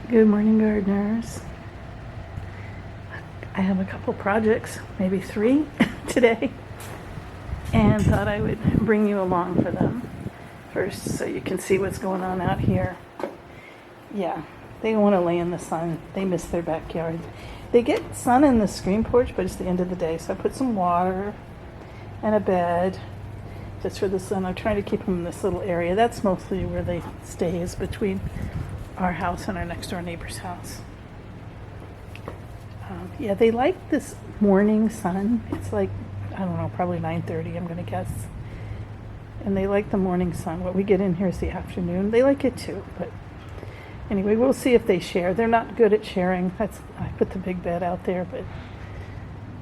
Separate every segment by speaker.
Speaker 1: Good morning, gardeners. I have a couple projects, maybe 3 today, and thought I would bring you along for them first so you can see what's going on out here. Yeah, they want to lay in the sun. They miss their backyard. They get sun in the screen porch, but it's the end of the day, so I put some water and a bed just for the sun. I'm trying to keep them in this little area. That's mostly where they stay, is between our house and our next door neighbor's house. Yeah, they like this morning sun. It's like, I don't know, probably 9:30, I'm going to guess. And they like the morning sun. What we get in here is the afternoon. They like it too, but anyway, we'll see if they share. They're not good at sharing. I put the big bed out there, but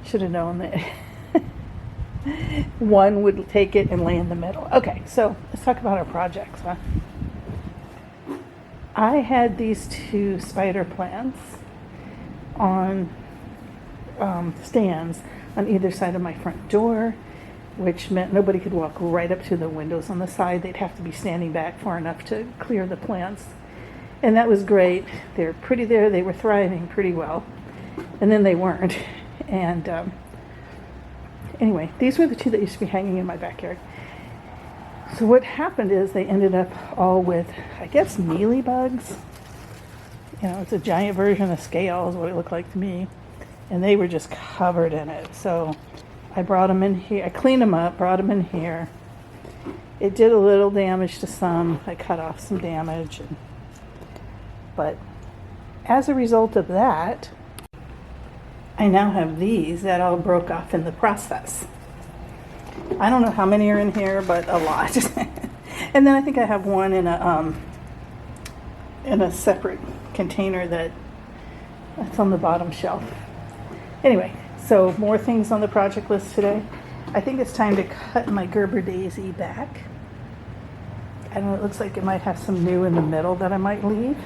Speaker 1: should have known that one would take it and lay in the middle. Okay, so let's talk about our projects, huh? I had these 2 spider plants on stands on either side of my front door, which meant nobody could walk right up to the windows on the side. They'd have to be standing back far enough to clear the plants. And that was great. They're pretty there. They were thriving pretty well. And then they weren't. And anyway, these were the 2 that used to be hanging in my backyard. So what happened is they ended up all with, I guess, mealybugs. You know, it's a giant version of scale is what it looked like to me. And they were just covered in it. So I brought them in here. I cleaned them up, brought them in here. It did a little damage to some. I cut off some damage. But as a result of that, I now have these that all broke off in the process. I don't know how many are in here, but a lot. And then I think I have one in a separate container that's on the bottom shelf. Anyway, so more things on the project list today. I think it's time to cut my Gerber daisy back. I don't know, it looks like it might have some new in the middle that I might leave.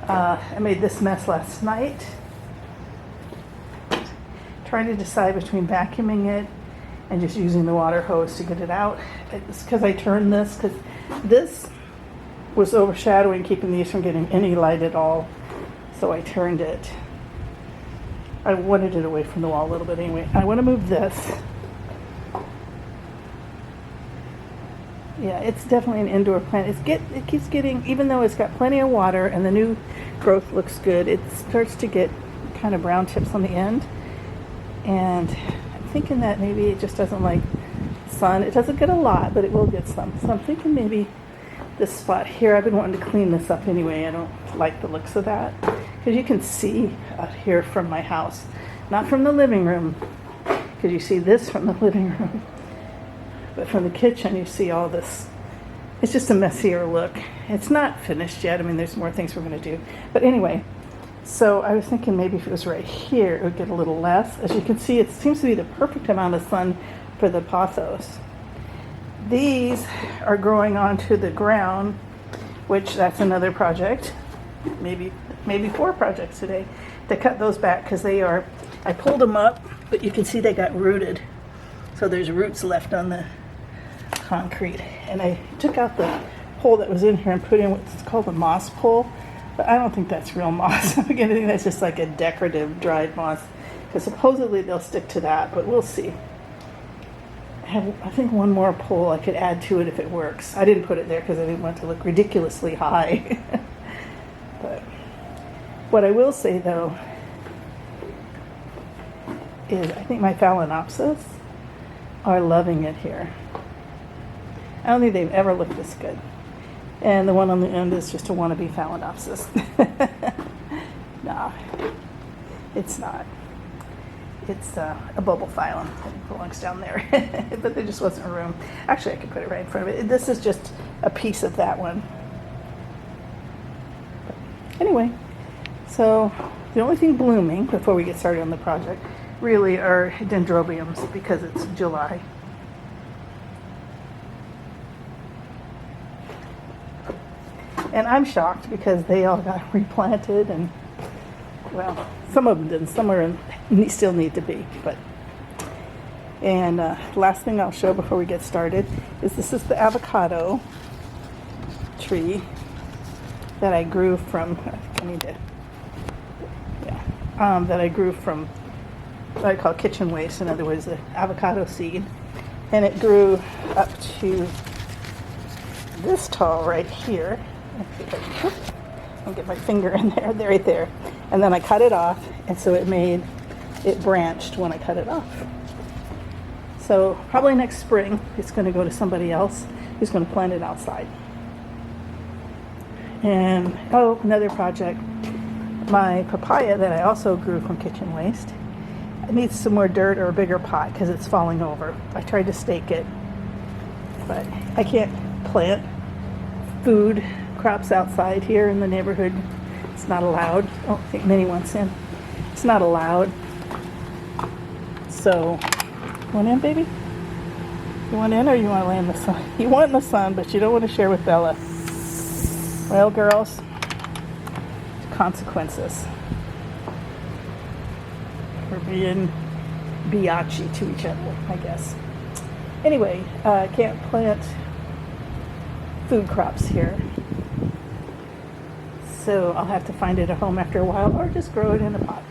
Speaker 1: I made this mess last night. Trying to decide between vacuuming it and just using the water hose to get it out. It's because I turned this, because this was overshadowing, keeping these from getting any light at all. So I turned it. I wanted it away from the wall a little bit anyway. I want to move this. Yeah, it's definitely an indoor plant. It keeps getting, even though it's got plenty of water and the new growth looks good, it starts to get kind of brown tips on the end. And I'm thinking that maybe it just doesn't like sun. It doesn't get a lot, but it will get some. So I'm thinking maybe this spot here, I've been wanting to clean this up anyway. I don't like the looks of that. Because you can see out here from my house. Not from the living room, because you see this from the living room. But from the kitchen, you see all this. It's just a messier look. It's not finished yet. I mean, there's more things we're going to do. But anyway, so I was thinking maybe if it was right here, it would get a little less. As you can see, it seems to be the perfect amount of sun for the pothos. These are growing onto the ground, which that's another project. Maybe 4 projects today to cut those back, because I pulled them up, but you can see they got rooted. So there's roots left on the concrete. And I took out the pole that was in here and put in what's called a moss pole. But I don't think that's real moss. I'm going to think that's just like a decorative dried moss, because supposedly they'll stick to that, but we'll see. I think one more pole I could add to it if it works. I didn't put it there because I didn't want it to look ridiculously high. But what I will say though is I think my Phalaenopsis are loving it here. I don't think they've ever looked this good. And the one on the end is just a wannabe Phalaenopsis. No, it's not. It's a bubble phylum. It belongs down there. But there just wasn't room. Actually, I could put it right in front of it. This is just a piece of that one. But anyway, so the only thing blooming before we get started on the project really are dendrobiums, because it's July. And I'm shocked because they all got replanted, and well, some of them didn't. Some are still need to be. And last thing I'll show before we get started is this is the avocado tree. that I grew from, I need to, that I grew from what I call kitchen waste. In other words, the avocado seed. And it grew up to this tall right here. I'll get my finger in there, right there. And then I cut it off, and so it branched when I cut it off. So probably next spring, it's going to go to somebody else who's going to plant it outside. And, oh, another project. My papaya that I also grew from kitchen waste, it needs some more dirt or a bigger pot because it's falling over. I tried to stake it, but I can't plant food crops outside here in the neighborhood. It's not allowed. Oh, I think Minnie wants in. It's not allowed. So, you want in, baby? You want in, or you want to lay in the sun? You want in the sun, but you don't want to share with Bella. Well, girls, consequences for being biatchy to each other, I guess. Anyway, can't plant food crops here. So I'll have to find it a home after a while, or just grow it in a pot.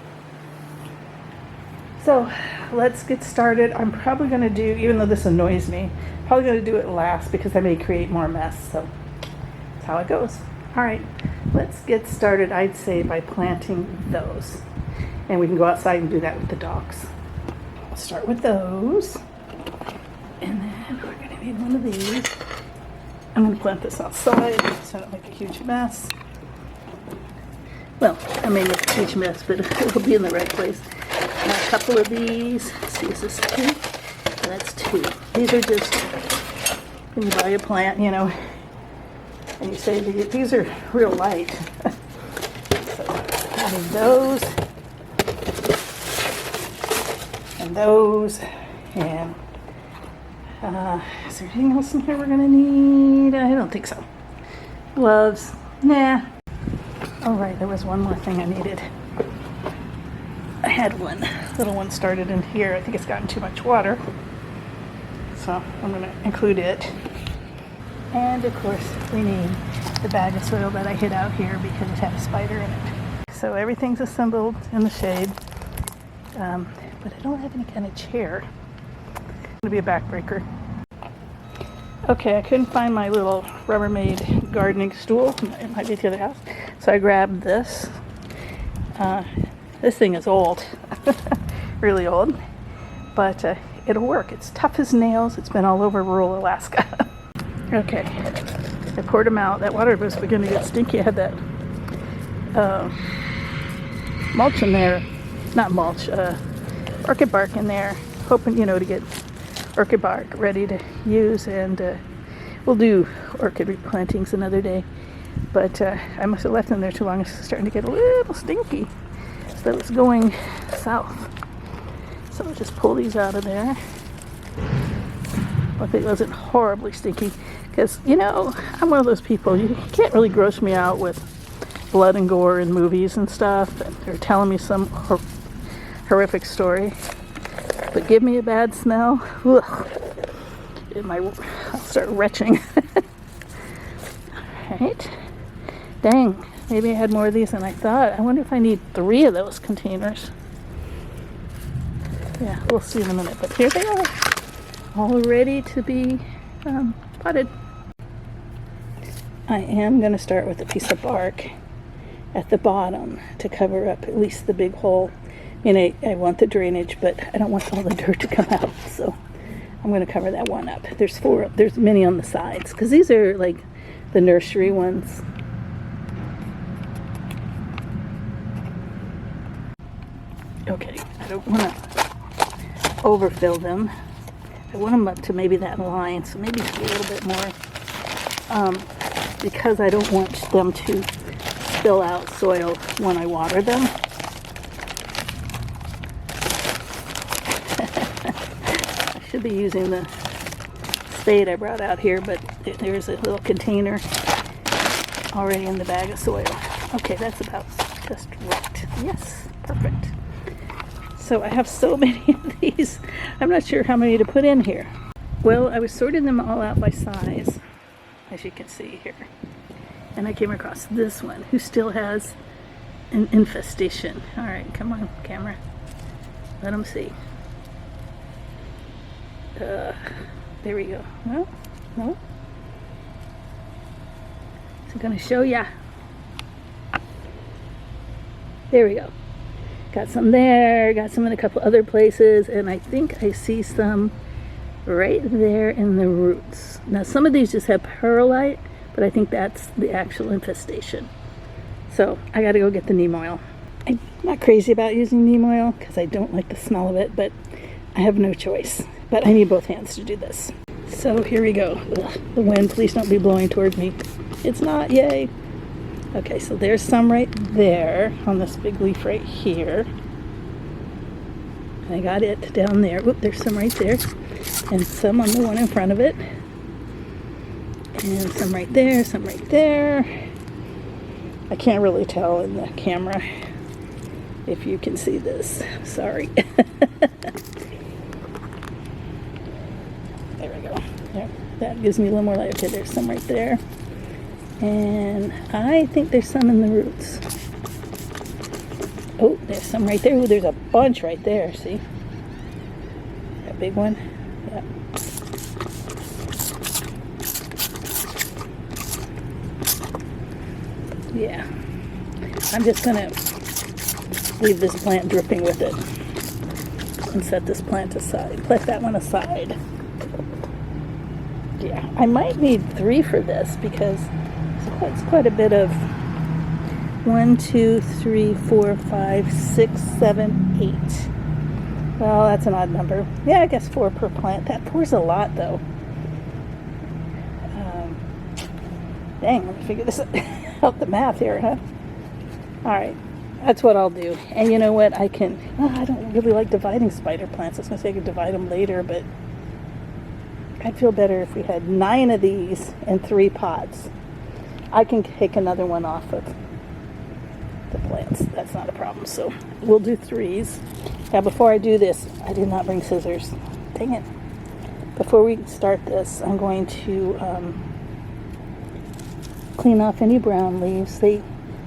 Speaker 1: So let's get started. I'm probably going to do, even though this annoys me, probably going to do it last because I may create more mess. So that's how it goes. All right, let's get started, I'd say, by planting those. And we can go outside and do that with the dogs. I'll start with those. And then we're going to need one of these. I'm going to plant this outside so I don't make a huge mess. Well, I may make a huge mess, but it'll be in the right place. And a couple of these. Let's see, is this 2? That's 2. These are just, when you buy a plant, you know, and you say, these are real light. So, adding those. And those. And is there anything else in here we're going to need? I don't think so. Gloves. Nah. All right, there was one more thing I needed. I had one little one started in here. I think it's gotten too much water. So I'm going to include it. And of course, we need the bag of soil that I hid out here because it had a spider in it. So everything's assembled in the shade. But I don't have any kind of chair. It's going to be a backbreaker. Okay, I couldn't find my little Rubbermaid gardening stool. It might be at the other house. So I grabbed this. This thing is old. Really old. But it'll work. It's tough as nails. It's been all over rural Alaska. Okay. I poured them out. That water was beginning to get stinky. I had that mulch in there. Not mulch. Orchid bark in there. Hoping, you know, to get orchid bark ready to use, and we'll do orchid replantings another day, but I must have left them there too long. It's starting to get a little stinky, so it's going south. So I'll just pull these out of there. Hopefully it wasn't horribly stinky, because, you know, I'm one of those people, you can't really gross me out with blood and gore in movies and stuff, and they're telling me some horrific story. But give me a bad smell, ugh, I'll start retching. Alright. Dang, maybe I had more of these than I thought. I wonder if I need 3 of those containers. Yeah, we'll see in a minute. But here they are, all ready to be potted. I am going to start with a piece of bark at the bottom to cover up at least the big hole. I mean, I want the drainage, but I don't want all the dirt to come out, so I'm going to cover that one up. There's many on the sides, because these are like the nursery ones. Okay, I don't want to overfill them. I want them up to maybe that line, so maybe a little bit more, because I don't want them to spill out soil when I water them. Should be using the spade I brought out here, but there's a little container already in the bag of soil. Okay, that's about just right. Yes, perfect. So I have so many of these. I'm not sure how many to put in here. Well, I was sorting them all out by size, as you can see here. and I came across this one who still has an infestation. All right, come on, camera. Let them see. There we go. No, no. So I'm gonna show ya. There we go. Got some there, got some in a couple other places, and I think I see some right there in the roots. Now some of these just have perlite, but I think that's the actual infestation. So I gotta go get the neem oil. I'm not crazy about using neem oil because I don't like the smell of it, but I have no choice. But I need both hands to do this. So here we go. Ugh, the wind, please don't be blowing toward me. It's not, yay. Okay, so there's some right there on this big leaf right here. I got it down there. Oop, there's some right there. And some on the one in front of it. And some right there, some right there. I can't really tell in the camera if you can see this. Sorry. There we go. There. That gives me a little more light. Okay, there's some right there. And I think there's some in the roots. Oh, there's some right there. Ooh, there's a bunch right there, see? That big one? Yeah. Yeah. I'm just gonna leave this plant dripping with it and set this plant aside. Put that one aside. Yeah, I might need 3 for this because it's quite a bit of 1, 2, 3, 4, 5, 6, 7, 8. Well, that's an odd number. Yeah, I guess 4 per plant. That 4's a lot, though. Dang, let me figure this out, the math here, huh? All right, that's what I'll do. And you know what? I don't really like dividing spider plants. I was going to say I could divide them later, but I'd feel better if we had 9 of these and 3 pots. I can take another one off of the plants. That's not a problem. So we'll do 3s. Now before I do this, I did not bring scissors. Dang it. Before we start this, I'm going to clean off any brown leaves.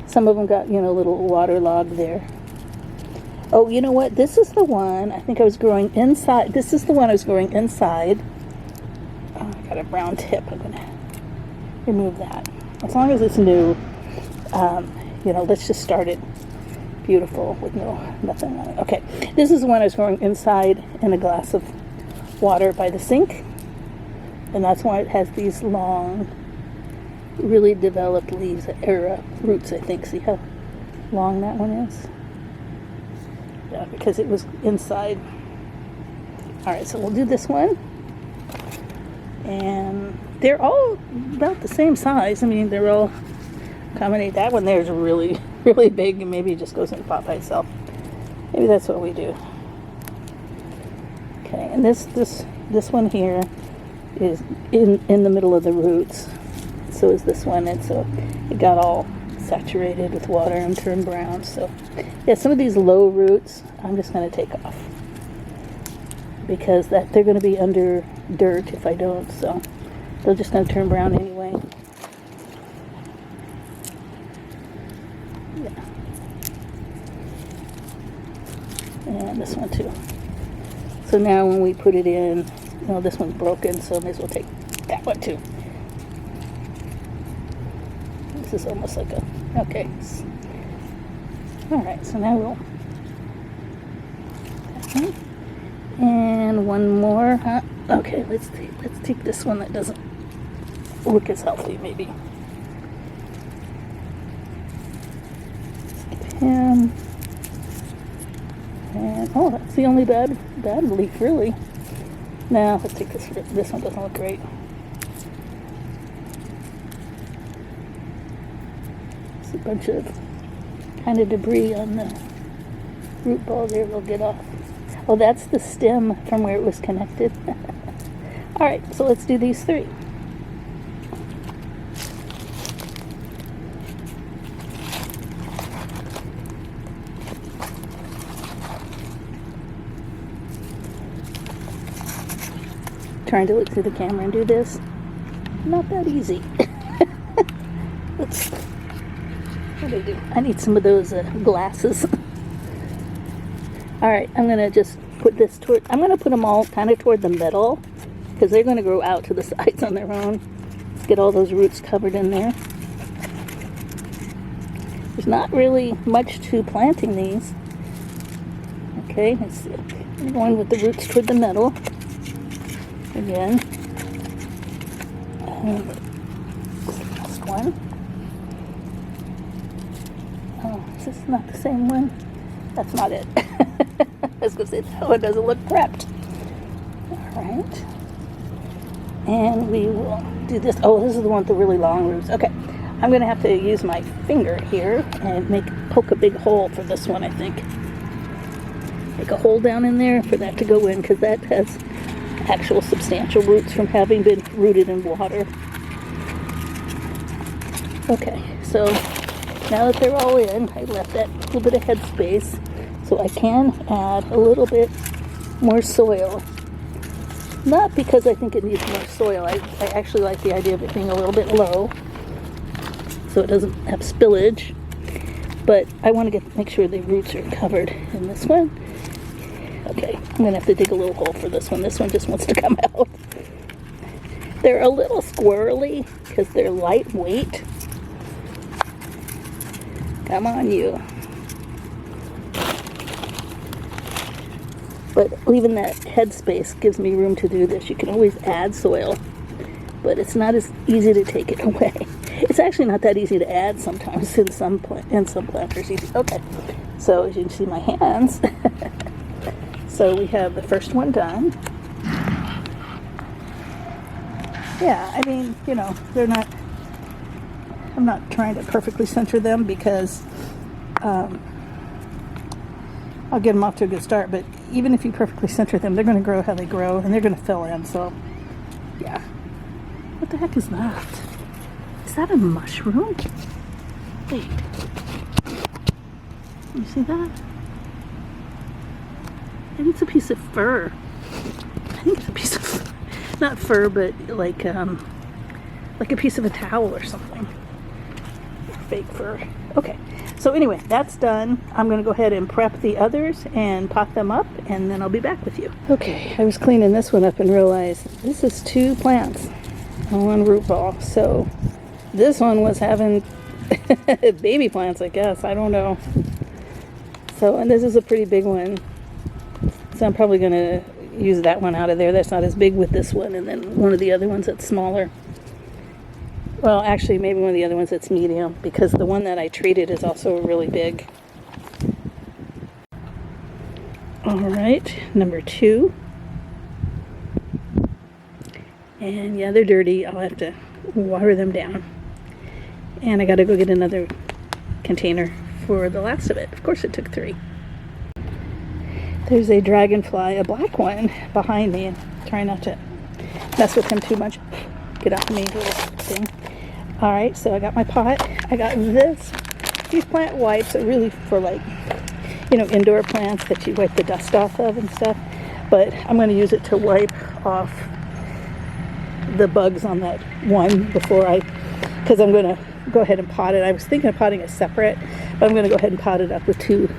Speaker 1: Some of them got, a little waterlogged there. Oh, you know what? This is the one I think I was growing inside. This is the one I was growing inside. Oh, I got a brown tip. I'm going to remove that. As long as it's new, let's just start it beautiful with nothing on it. Okay, this is the one I was growing inside in a glass of water by the sink. And that's why it has these long, really developed leaves, roots, I think. See how long that one is? Yeah, because it was inside. All right, so we'll do this one. And they're all about the same size. I mean, they're all accommodate. That one there is really, really big, and maybe it just goes in the pot by itself. Maybe that's what we do. Okay, and this one here is in the middle of the roots. So is this one, and so it got all saturated with water and turned brown. So yeah, some of these low roots I'm just going to take off because they're going to be under dirt if I don't. So they're just going to turn brown anyway. Yeah. And this one too. So now when we put it in, this one's broken, so I may as well take that one too. This is almost like okay. Alright, so now we'll, and one more, huh? Okay, let's take this one that doesn't look as healthy, maybe. Let's get him. And, oh, that's the only bad leaf, really. Now, let's take this. This one doesn't look great. It's a bunch of kind of debris on the root ball there. We'll get off. Oh, that's the stem from where it was connected. All right, so let's do these 3. Trying to look through the camera and do this. Not that easy. Let's What do I do? I need some of those glasses. All right, I'm gonna just put this toward, I'm gonna put them all kind of toward the middle because they're gonna grow out to the sides on their own. Let's get all those roots covered in there. There's not really much to planting these. Okay, let's see. I'm going with the roots toward the middle. Again. And this one. Oh, is this not the same one? That's not it. I was going to say, that one doesn't look prepped. Alright. And we will do this. Oh, this is the one with the really long roots. Okay. I'm going to have to use my finger here and poke a big hole for this one, I think. Make a hole down in there for that to go in, because that has actual substantial roots from having been rooted in water. Okay, so now that they're all in, I left that little bit of headspace so I can add a little bit more soil. Not because I think it needs more soil. I actually like the idea of it being a little bit low so it doesn't have spillage. But I want to make sure the roots are covered in this one. Okay, I'm going to have to dig a little hole for this one. This one just wants to come out. They're a little squirrely because they're lightweight. Come on, you. But leaving that headspace gives me room to do this. You can always add soil, but it's not as easy to take it away. It's actually not that easy to add sometimes in some planters. Okay, so as you can see my hands. So we have the first one done. Yeah, I mean, you know, they're not, I'm not trying to perfectly center them because I'll get them off to a good start, but even if you perfectly center them, they're going to grow how they grow, and they're going to fill in, so, yeah. What the heck is that? Is that a mushroom? Wait. You see that? I think it's a piece of fur. I think it's a piece of, not fur, but like a piece of a towel or something. Fake fur. Okay, so anyway, that's done. I'm going to go ahead and prep the others and pot them up, and then I'll be back with you. Okay, I was cleaning this one up and realized this is 2 plants on one root ball. So this one was having baby plants, I guess. I don't know. So, and this is a pretty big one. So I'm probably going to use that one out of there. That's not as big with this one. And then one of the other ones that's smaller. Well, actually, maybe one of the other ones that's medium, because the one that I treated is also really big. All right, number 2. And yeah, they're dirty. I'll have to water them down. And I got to go get another container for the last of it. Of course, it took 3. There's a dragonfly, a black one, behind me, and try not to mess with him too much. Get off me, little thing. Alright, so I got my pot. I got this. These plant wipes are really for, like, you know, indoor plants that you wipe the dust off of and stuff. But I'm going to use it to wipe off the bugs on that one because I'm going to go ahead and pot it. I was thinking of potting it separate, but I'm going to go ahead and pot it up with 2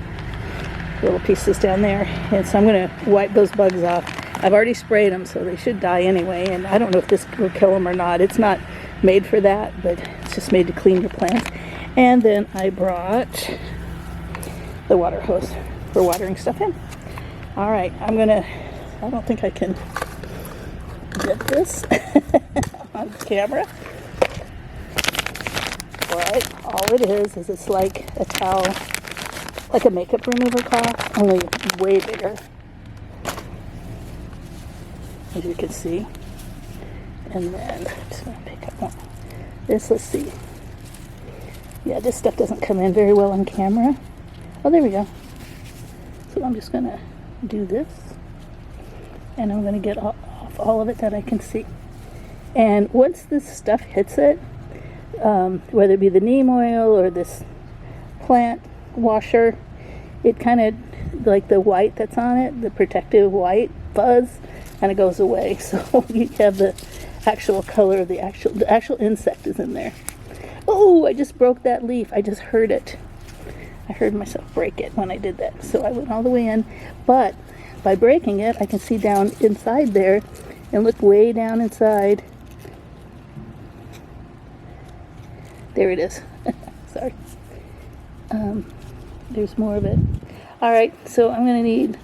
Speaker 1: little pieces down there, and so I'm going to wipe those bugs off. I've already sprayed them, so they should die anyway, and I don't know if this will kill them or not. It's not made for that, but it's just made to clean your plants. And then I brought the water hose for watering stuff in. Alright, I don't think I can get this on camera, but all it is it's like a towel, like a makeup remover cloth, only way bigger, as you can see. And then I'm just going to pick up one. Let's see. Yeah, this stuff doesn't come in very well on camera. Oh, there we go. So I'm just going to do this, and I'm going to get off all of it that I can see. And once this stuff hits it, whether it be the neem oil or this plant washer, it kind of, like the white that's on it, the protective white fuzz, kind of goes away. So you have the actual color of the actual insect is in there. Oh, I just broke that leaf. I just heard it. I heard myself break it when I did that. So I went all the way in. But by breaking it, I can see down inside there and look way down inside. There it is. Sorry. There's more of it. All right, so I'm going to need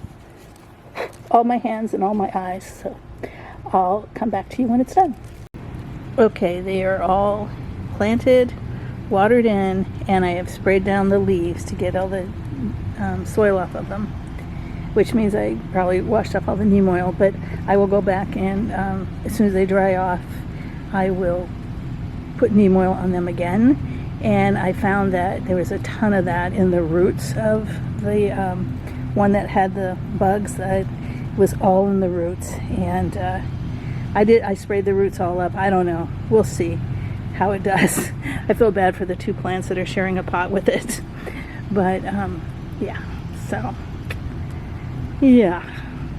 Speaker 1: all my hands and all my eyes. So I'll come back to you when it's done. Okay, they are all planted, watered in, and I have sprayed down the leaves to get all the soil off of them, which means I probably washed off all the neem oil, but I will go back and as soon as they dry off, I will put neem oil on them again. And I found that there was a ton of that in the roots of the one that had the bugs. That was all in the roots, and I sprayed the roots all up. I don't know. We'll see how it does. I feel bad for the two plants that are sharing a pot with it. But, yeah. So, yeah.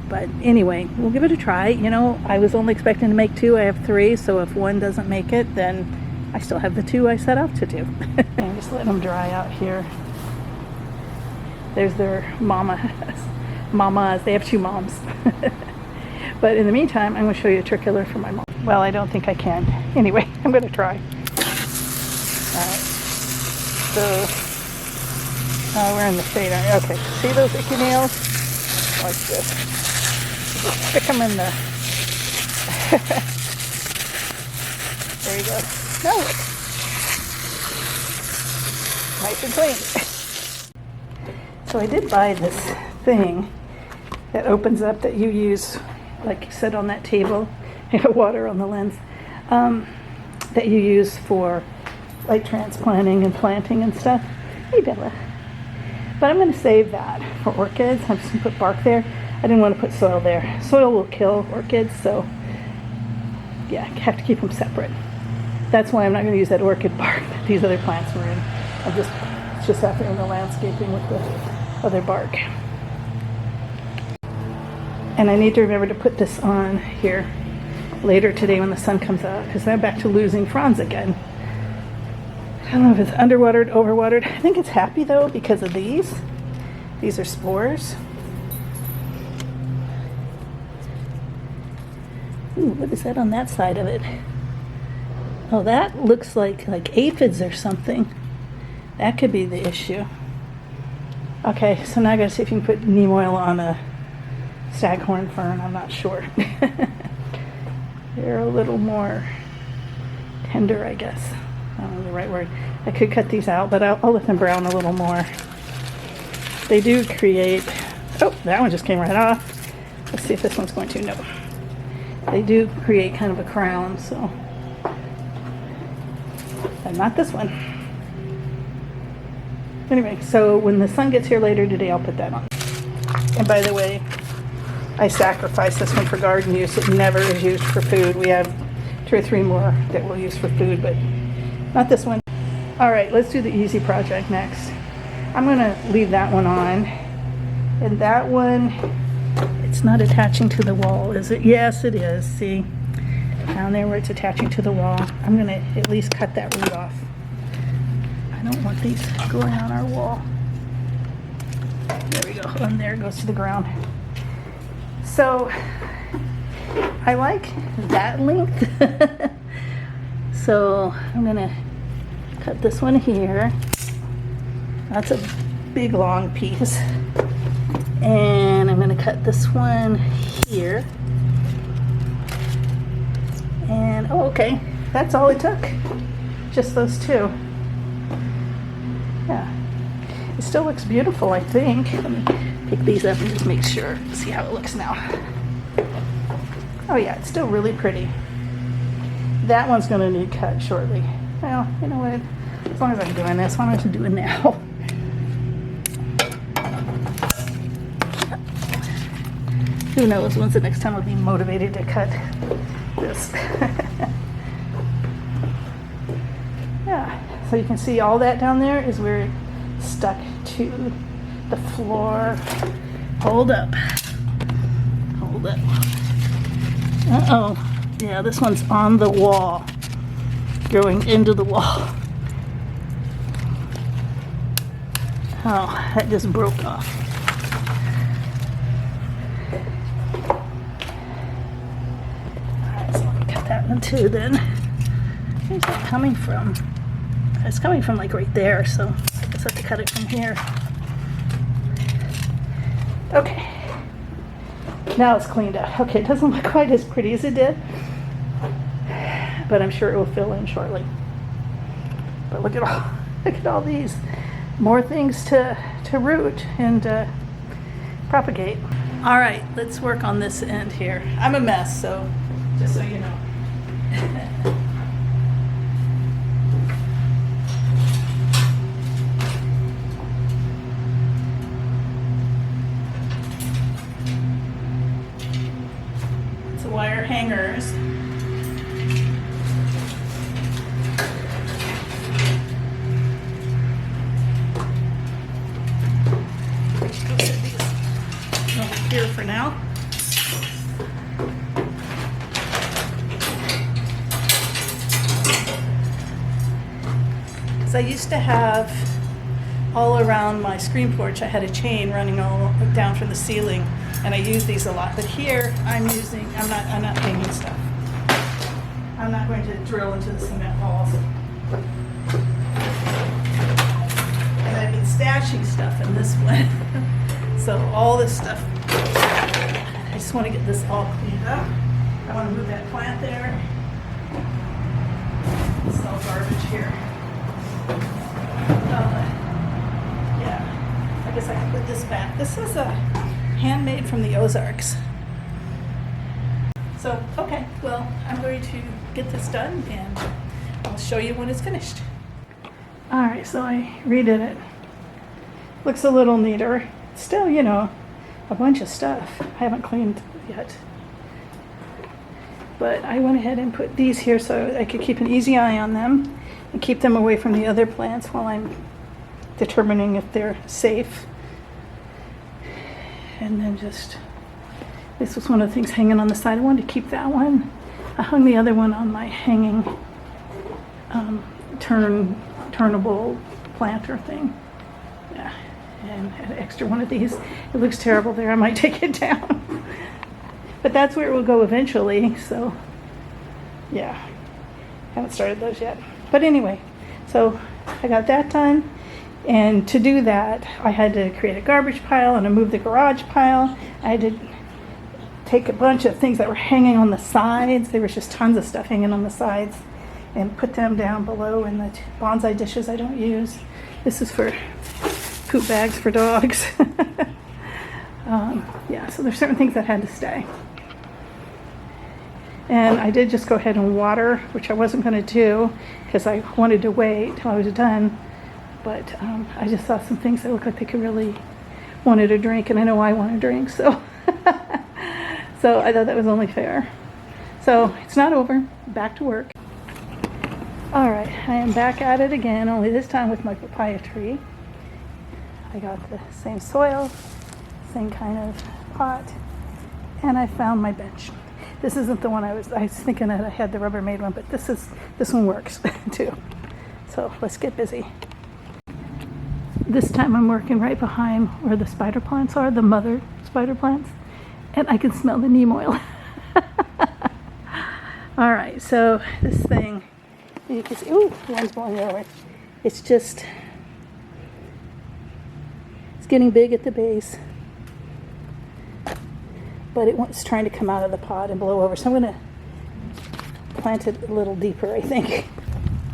Speaker 1: But anyway, we'll give it a try. You know, I was only expecting to make 2. I have 3. So if one doesn't make it, then I still have the 2 I set out to do. And just let them dry out here. There's their mamas. They have 2 moms. But in the meantime, I'm going to show you a trick I learned from my mom. Well, I don't think I can. Anyway, I'm going to try. Alright. So, we're in the shade. Okay, see those icky nails? Like this. Just stick them in the... There you go. Now look. Nice and clean. So I did buy this thing that opens up that you use, like you said, on that table. You got water on the lens. That you use for like transplanting and planting and stuff. Hey, Bella. But I'm going to save that for orchids. I'm just going to put bark there. I didn't want to put soil there. Soil will kill orchids, so yeah, I have to keep them separate. That's why I'm not going to use that orchid bark that these other plants were in. It's just out there in the landscaping with the other bark. And I need to remember to put this on here later today when the sun comes out, because I'm back to losing fronds again. I don't know if it's underwatered, overwatered. I think it's happy though because of these. These are spores. Ooh, what is that on that side of it? Oh, that looks like aphids or something. That could be the issue. Okay, so now I gotta see if you can put neem oil on a staghorn fern. I'm not sure. They're a little more tender, I guess. I don't know the right word. I could cut these out, but I'll let them brown a little more. They do create... Oh, that one just came right off. Let's see if this one's going to. No. They do create kind of a crown, so... And not this one. Anyway, so when the sun gets here later today, I'll put that on. And by the way, I sacrificed this one for garden use. It never is used for food. We have 2 or 3 more that we'll use for food, but not this one. All right, let's do the easy project next. I'm going to leave that one on. And that one, it's not attaching to the wall, is it? Yes, it is. See? Down there where it's attaching to the wall. I'm going to at least cut that root off. I don't want these going on our wall. There we go. And there it goes to the ground. So, I like that length. So, I'm going to cut this one here. That's a big long piece. And I'm going to cut this one here. And, oh, okay, that's all it took. Just those 2. Yeah. It still looks beautiful, I think. Let me pick these up and just make sure. See how it looks now. Oh, yeah, it's still really pretty. That one's going to need cut shortly. Well, you know what? As long as I'm doing this, why don't you do it now? Who knows? When's the next time I'll be motivated to cut this? Yeah, so you can see all that down there is where it stuck to the floor. Hold up. Hold up. Uh-oh. Yeah, this one's on the wall, going into the wall. Oh, that just broke off. Alright, so let me cut that one too then. Where's that coming from? It's coming from like right there, so I guess I have to cut it from here. Okay. Now it's cleaned up. Okay, it doesn't look quite as pretty as it did, but I'm sure it will fill in shortly. But look at all these more things to root and propagate. All right, let's work on this end here. I'm a mess, so just so you know. It's wire hangers. Here for now. Because I used to have all around my screen porch, I had a chain running all down from the ceiling, and I use these a lot. But here I'm not hanging stuff. I'm not going to drill into the cement walls. And I've been stashing stuff in this one. So all this stuff, I just want to get this all cleaned up. I want to move that plant there. It's all garbage here. Yeah, I guess I can put this back. This is a handmade from the Ozarks. So, okay, well, I'm going to get this done and I'll show you when it's finished. All right, so I redid it. Looks a little neater. Still, you know, a bunch of stuff I haven't cleaned yet. But I went ahead and put these here so I could keep an easy eye on them and keep them away from the other plants while I'm determining if they're safe. And then this was one of the things hanging on the side. I wanted to keep that one. I hung the other one on my hanging turnable planter thing. Yeah. And had an extra one of these. It looks terrible there. I might take it down. But that's where it will go eventually. So, yeah. Haven't started those yet. But anyway, so I got that done. And to do that, I had to create a garbage pile and I moved the garage pile. I had to take a bunch of things that were hanging on the sides. There was just tons of stuff hanging on the sides and put them down below in the bonsai dishes I don't use. This is for poop bags for dogs. Yeah, so there's certain things that had to stay. And I did just go ahead and water, which I wasn't going to do because I wanted to wait till I was done. But I just saw some things that looked like they could really wanted a drink, and I know I want a drink, so so I thought that was only fair. So it's not over. Back to work. All right, I am back at it again, only this time with my papaya tree. I got the same soil, same kind of pot, and I found my bench. This isn't the one I was thinking that I had the Rubbermaid one, but this one works too. So let's get busy. This time I'm working right behind where the spider plants are, the mother spider plants, and I can smell the neem oil. All right, so this thing, you can see, ooh, the one's blowing over. It's getting big at the base, but it's trying to come out of the pot and blow over. So I'm going to plant it a little deeper, I think.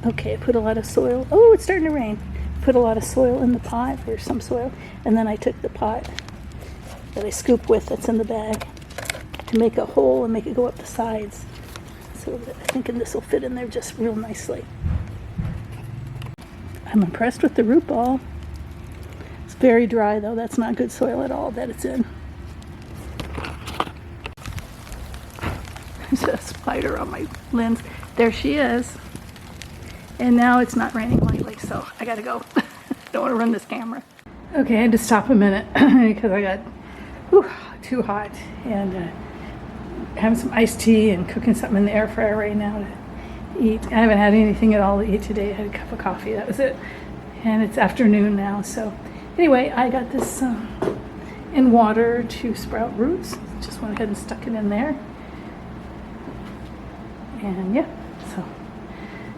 Speaker 1: Okay, I put a lot of soil. Oh, it's starting to rain. Put a lot of soil in the pot, or some soil, and then I took the pot that I scoop with that's in the bag to make a hole and make it go up the sides. So that I'm thinking this will fit in there just real nicely. I'm impressed with the root ball. It's very dry though. That's not good soil at all that it's in. There's a spider on my lens. There she is. And now it's not raining lightly, so I gotta go. Don't want to run this camera. Okay, I had to stop a minute because I got too hot, and having some iced tea and cooking something in the air fryer right now to eat. I haven't had anything at all to eat today. I had a cup of coffee, that was it. And it's afternoon now, so Anyway, I got this in water to sprout roots. Just went ahead and stuck it in there. And yeah, so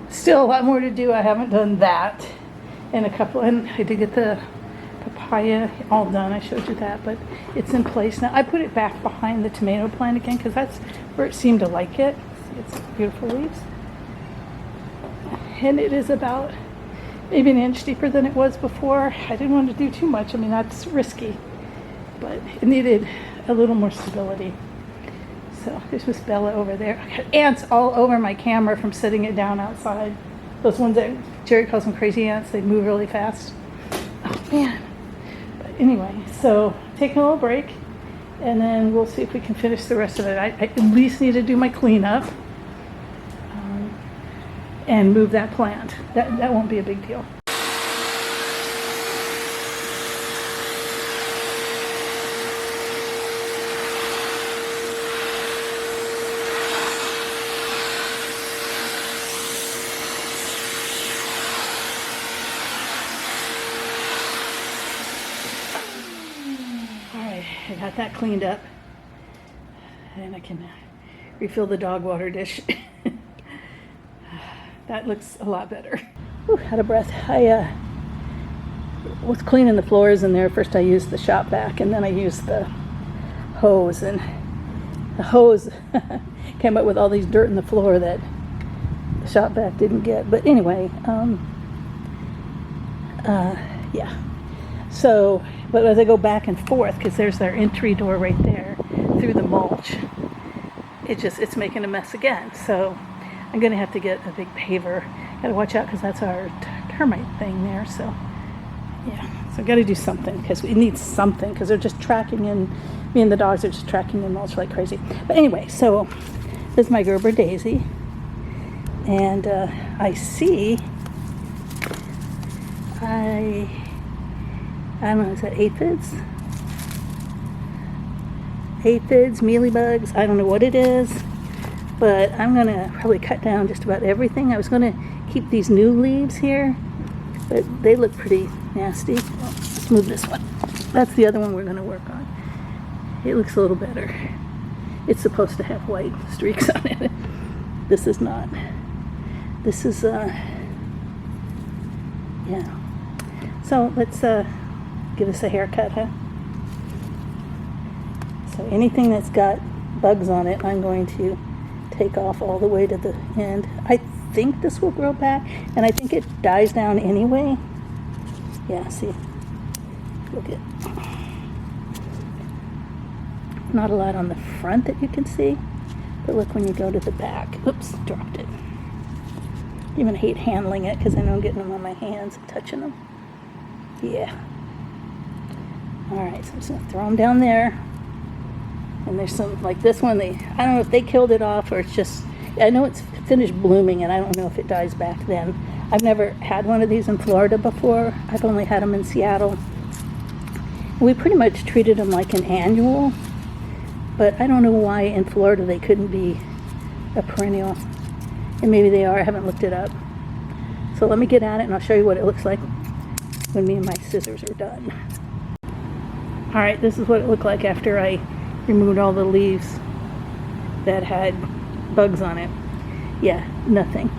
Speaker 1: still a lot more to do. I haven't done that in a couple, and I did get the papaya all done. I showed you that, but it's in place now. I put it back behind the tomato plant again because that's where it seemed to like it. See, it's beautiful leaves. And it is about maybe an inch deeper than it was before. I didn't want to do too much. I mean, that's risky, but it needed a little more stability. So there's Miss Bella over there. I got ants all over my camera from sitting it down outside. Those ones that Jerry calls them crazy ants. They move really fast. Oh man. But anyway, so taking a little break, and then we'll see if we can finish the rest of it. I at least need to do my cleanup and move that plant. That won't be a big deal. I got that cleaned up, and I can refill the dog water dish. That looks a lot better. Whew, out of breath. I was cleaning the floors in there. First I used the shop vac, and then I used the hose, and the hose came up with all these dirt in the floor that the shop vac didn't get. But anyway, yeah. So, but as I go back and forth, because there's their entry door right there through the mulch, it's making a mess again. So I'm going to have to get a big paver. Got to watch out because that's our termite thing there. So yeah, so I've got to do something because we need something because they're just tracking in, me and the dogs are just tracking in mulch like crazy. But anyway, so this is my Gerber daisy. And I see, I don't know, is that aphids? Aphids, mealybugs, I don't know what it is, but I'm going to probably cut down just about everything. I was going to keep these new leaves here, but they look pretty nasty. Well, let's move this one. That's the other one we're going to work on. It looks a little better. It's supposed to have white streaks on it. This is not. This is, yeah. So let's, give us a haircut, huh? So anything that's got bugs on it, I'm going to take off all the way to the end. I think this will grow back, and I think it dies down anyway. Yeah, see, look at, not a lot on the front that you can see, but look when you go to the back. Oops, dropped it. Even hate handling it because I know I'm getting them on my hands and touching them. Yeah. Alright, so I'm just going to throw them down there. And there's some, like this one, I don't know if they killed it off or it's just, I know it's finished blooming and I don't know if it dies back then. I've never had one of these in Florida before. I've only had them in Seattle. We pretty much treated them like an annual, but I don't know why in Florida they couldn't be a perennial. And maybe they are, I haven't looked it up. So let me get at it and I'll show you what it looks like when me and my scissors are done. Alright, this is what it looked like after I removed all the leaves that had bugs on it. Yeah, nothing.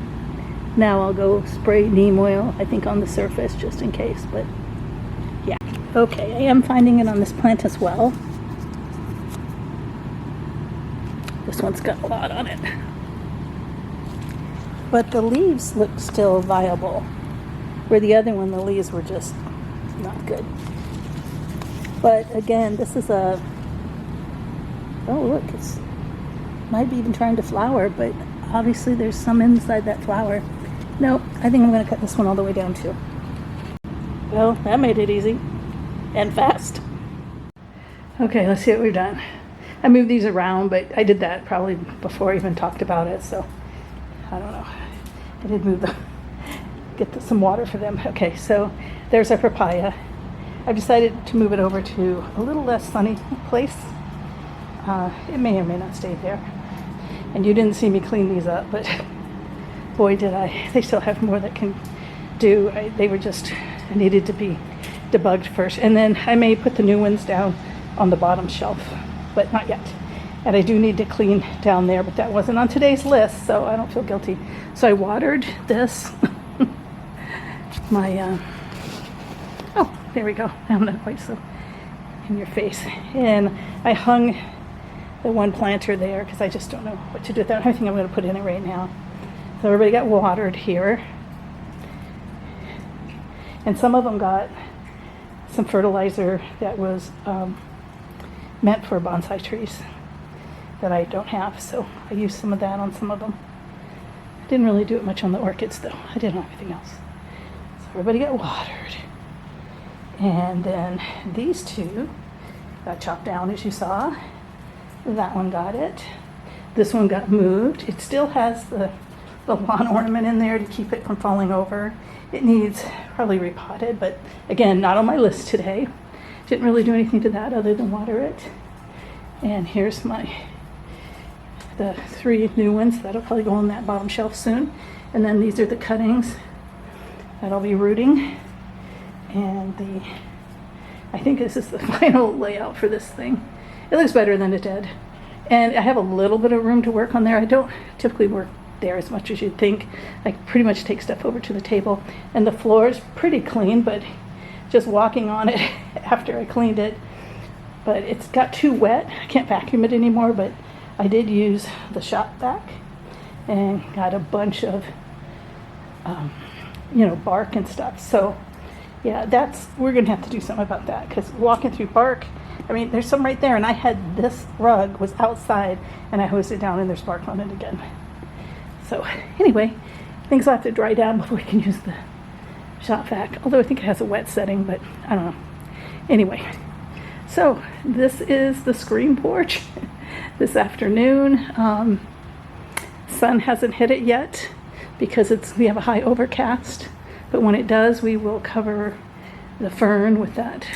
Speaker 1: Now I'll go spray neem oil, I think on the surface just in case, but yeah. Okay, I am finding it on this plant as well. This one's got a lot on it. But the leaves look still viable, where the other one, the leaves were just not good. But again, this is a, oh look, it's might be even trying to flower, but obviously there's some inside that flower. No, I think I'm going to cut this one all the way down too. Well, that made it easy and fast. Okay, let's see what we've done. I moved these around, but I did that probably before I even talked about it, so I don't know. I did move them, get some water for them. Okay, so there's our papaya. I've decided to move it over to a little less sunny place. It may or may not stay there. And you didn't see me clean these up, but boy did I. They still have more that can do. They were just needed to be debugged first. And then I may put the new ones down on the bottom shelf, but not yet. And I do need to clean down there, but that wasn't on today's list, so I don't feel guilty. So I watered this. Oh, there we go. I'm not quite so in your face. And I hung the one planter there because I just don't know what to do with that. I think I'm going to put in it right now. So everybody got watered here. And some of them got some fertilizer that was meant for bonsai trees that I don't have. So I used some of that on some of them. Didn't really do it much on the orchids though. I did on everything else. So everybody got watered. And then these two got chopped down as you saw. That one got it. This one got moved. It still has the lawn ornament in there to keep it from falling over. It needs probably repotted, but again, not on my list today. Didn't really do anything to that other than water it. And here's the 3 new ones that'll probably go on that bottom shelf soon. And then these are the cuttings that I'll be rooting. And I think this is the final layout for this thing. It looks better than it did. And I have a little bit of room to work on there. I don't typically work there as much as you'd think. I pretty much take stuff over to the table. And the floor is pretty clean, but just walking on it after I cleaned it. But it's got too wet. I can't vacuum it anymore, but I did use the shop vac and got a bunch of, bark and stuff. So yeah, we're gonna have to do something about that because walking through bark, I mean, there's some right there, and I had this rug was outside, and I hosed it down, and there's bark on it again. So anyway, things will have to dry down before we can use the shop vac. Although I think it has a wet setting, but I don't know. Anyway, so this is the screen porch this afternoon. Sun hasn't hit it yet because we have a high overcast. But when it does, we will cover the fern with that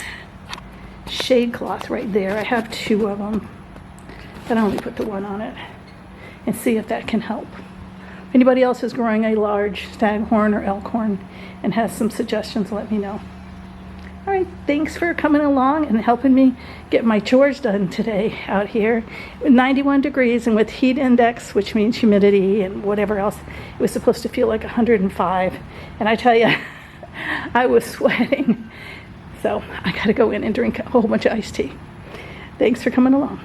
Speaker 1: shade cloth right there. I have 2 of them, but I only put the one on it, and see if that can help. If anybody else is growing a large staghorn or elkhorn and has some suggestions, let me know. All right, thanks for coming along and helping me get my chores done today out here. 91 degrees and with heat index, which means humidity and whatever else, it was supposed to feel like 105. And I tell you, I was sweating. So I got to go in and drink a whole bunch of iced tea. Thanks for coming along.